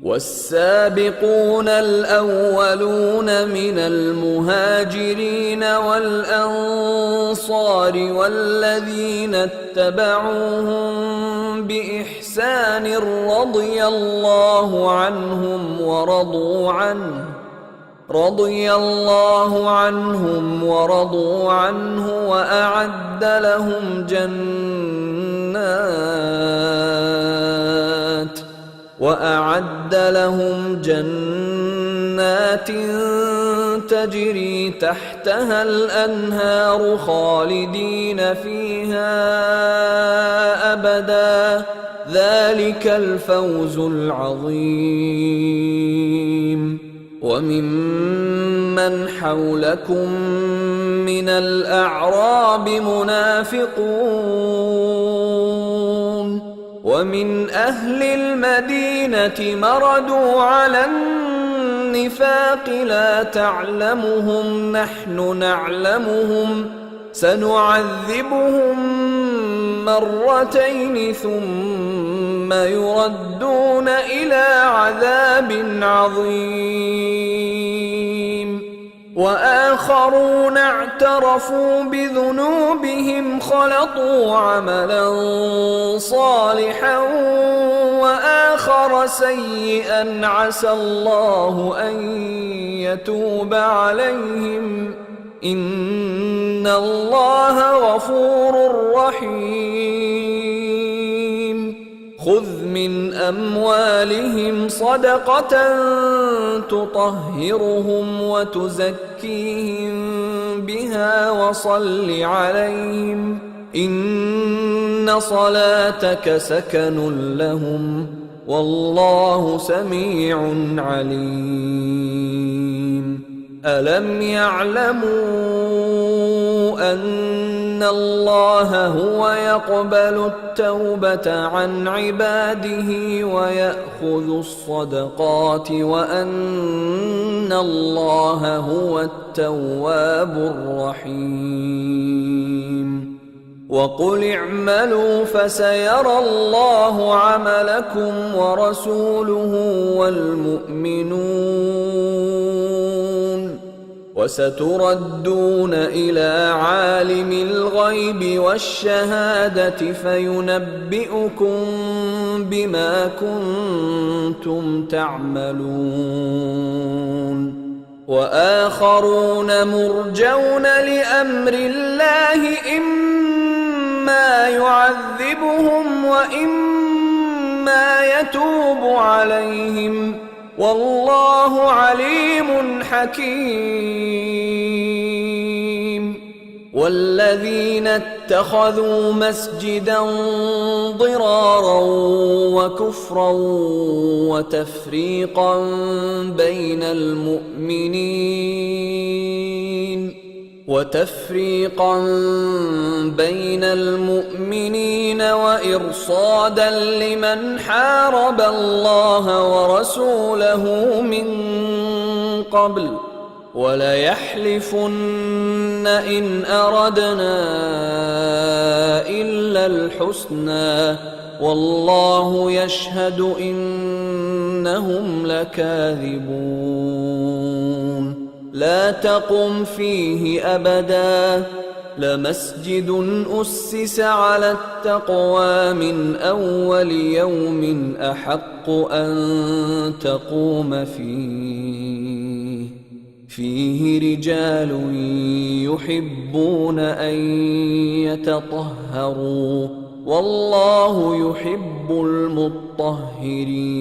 والسابقون الأولون من المهاجرين والأنصار والذين اتبعوهم بإحسان رضي الله عنهم ورضوا عنه وأعد لهم جنات تجري تحتها الأنهار خالدين فيها أبدا ذلك الفوز العظيم. وممن حولكم من الأعراب منافقون ومن أهل المدينة مردوا على النفاق لا تعلمهم نحن نعلمهم سنعذبهم مرتين ثم يردون إلى عذاب عظيم. وآخرون اعترفوا بذنوبهم خلطوا عملا صالحا وآخر سيئا عسى الله أن يتوب عليهم إن الله غفور رحيم. خذ من أموالهم صدقة تطهرهم وتزكيهم بها وصل عليهم إن صلاتك سكن لهم والله سميع عليم. ألم يعلموا أن الله هو يقبل التوبة عن عباده ويأخذ الصدقات وأن الله هو التواب الرحيم. وقل اعملوا فسيرى الله عملكم ورسوله والمؤمنون وستردون إلى عالم الغيب والشهادة فينبئكم بما كنتم تعملون. وآخرون مرجون لأمر الله إما يعذبهم وإما يتوب عليهم والله عليم حكيم. والذين اتخذوا مسجدا ضرارا وكفرا وتفريقا بين المؤمنين وإرصادا لمن حارب الله ورسوله من قبل وليحلفن إن أردنا إلا الحسنى والله يشهد إنهم لكاذبون. لا تقم فيه أبدا لمسجد أسس على التقوى من أول يوم أحق أن تقوم فيه رجال يحبون أن يتطهروا والله يحب المطهرين.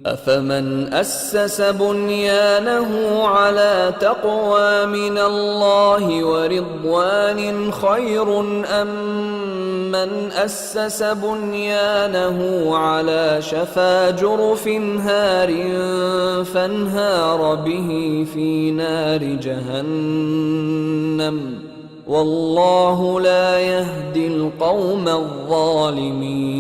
أفمن أسس بنيانه على تقوى من الله ورضوان خير أم من أسس بنيانه على شفا جرف هار فانهار به في نار جهنم والله لا يهدي القوم الظالمين.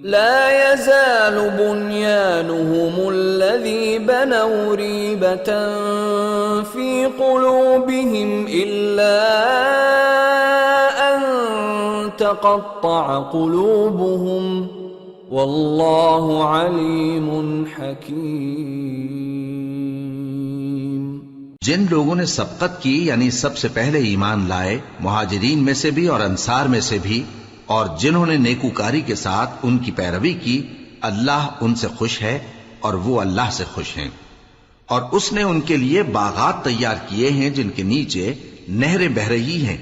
لا يزال بنيانهم الذي بنوا ريبة في قلوبهم إلا أن تقطع قلوبهم واللہ علیم حکیم۔ جن لوگوں نے سبقت کی یعنی سب سے پہلے ایمان لائے، مہاجرین میں سے بھی اور انصار میں سے بھی، اور جنہوں نے نیکوکاری کے ساتھ ان کی پیروی کی، اللہ ان سے خوش ہے اور وہ اللہ سے خوش ہیں۔ اور اس نے ان کے لیے باغات تیار کیے ہیں جن کے نیچے نہریں بہہ رہی ہیں،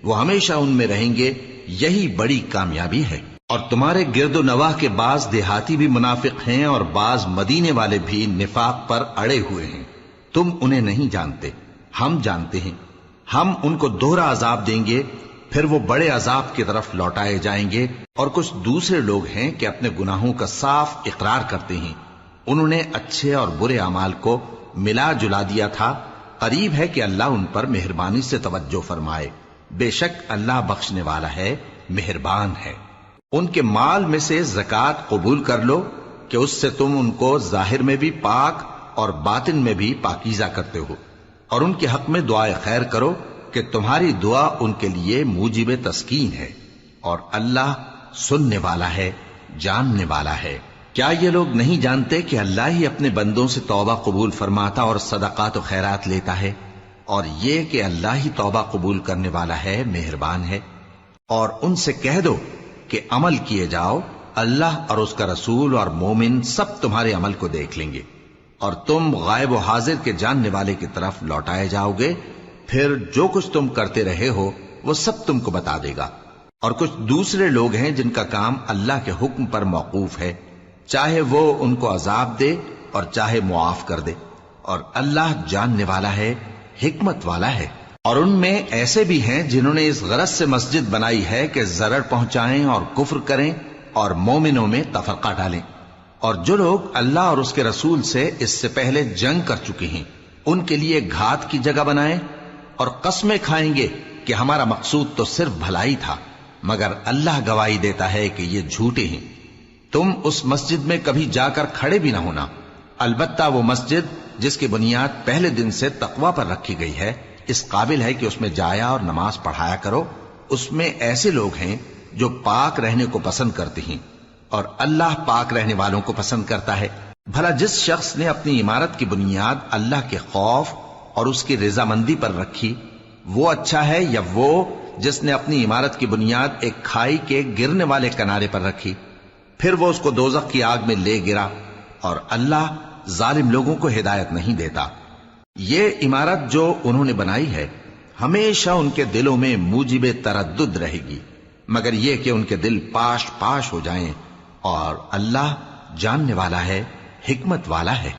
وہ ہمیشہ ان میں رہیں گے، یہی بڑی کامیابی ہے۔ اور تمہارے گرد و نواح کے بعض دیہاتی بھی منافق ہیں اور بعض مدینے والے بھی نفاق پر اڑے ہوئے ہیں، تم انہیں نہیں جانتے، ہم جانتے ہیں۔ ہم ان کو دوہرا عذاب دیں گے، پھر وہ بڑے عذاب کی طرف لوٹائے جائیں گے۔ اور کچھ دوسرے لوگ ہیں کہ اپنے گناہوں کا صاف اقرار کرتے ہیں، انہوں نے اچھے اور برے اعمال کو ملا جلا دیا تھا، قریب ہے کہ اللہ ان پر مہربانی سے توجہ فرمائے، بے شک اللہ بخشنے والا ہے، مہربان ہے۔ ان کے مال میں سے زکوٰۃ قبول کر لو کہ اس سے تم ان کو ظاہر میں بھی پاک اور باطن میں بھی پاکیزہ کرتے ہو، اور ان کے حق میں دعائے خیر کرو کہ تمہاری دعا ان کے لیے موجب تسکین ہے، اور اللہ سننے والا ہے، جاننے والا ہے۔ کیا یہ لوگ نہیں جانتے کہ اللہ ہی اپنے بندوں سے توبہ قبول فرماتا اور صدقات و خیرات لیتا ہے، اور یہ کہ اللہ ہی توبہ قبول کرنے والا ہے، مہربان ہے۔ اور ان سے کہہ دو کہ عمل کیے جاؤ، اللہ اور اس کا رسول اور مومن سب تمہارے عمل کو دیکھ لیں گے، اور تم غائب و حاضر کے جاننے والے کی طرف لوٹائے جاؤ گے، پھر جو کچھ تم کرتے رہے ہو وہ سب تم کو بتا دے گا۔ اور کچھ دوسرے لوگ ہیں جن کا کام اللہ کے حکم پر موقوف ہے، چاہے وہ ان کو عذاب دے اور چاہے معاف کر دے، اور اللہ جاننے والا ہے، حکمت والا ہے۔ اور ان میں ایسے بھی ہیں جنہوں نے اس غرض سے مسجد بنائی ہے کہ ضرر پہنچائیں اور کفر کریں اور مومنوں میں تفرقہ ڈالیں، اور جو لوگ اللہ اور اس کے رسول سے اس سے پہلے جنگ کر چکے ہیں ان کے لیے گھات کی جگہ بنائیں، اور قسمیں کھائیں گے کہ ہمارا مقصود تو صرف بھلائی تھا، مگر اللہ گواہی دیتا ہے کہ یہ جھوٹے ہیں۔ تم اس مسجد میں کبھی جا کر کھڑے بھی نہ ہونا، البتہ وہ مسجد جس کی بنیاد پہلے دن سے تقوی پر رکھی گئی ہے اس قابل ہے کہ اس میں جایا اور نماز پڑھایا کرو۔ اس میں ایسے لوگ ہیں جو پاک رہنے کو پسند کرتے ہیں، اور اللہ پاک رہنے والوں کو پسند کرتا ہے۔ بھلا جس شخص نے اپنی عمارت کی بنیاد اللہ کے خوف اور اس کی رضامندی پر رکھی، وہ اچھا ہے یا وہ جس نے اپنی عمارت کی بنیاد ایک کھائی کے گرنے والے کنارے پر رکھی، پھر وہ اس کو دوزخ کی آگ میں لے گرا، اور اللہ ظالم لوگوں کو ہدایت نہیں دیتا۔ یہ عمارت جو انہوں نے بنائی ہے ہمیشہ ان کے دلوں میں موجب تردد رہے گی، مگر یہ کہ ان کے دل پاش پاش ہو جائیں، اور اللہ جاننے والا ہے، حکمت والا ہے۔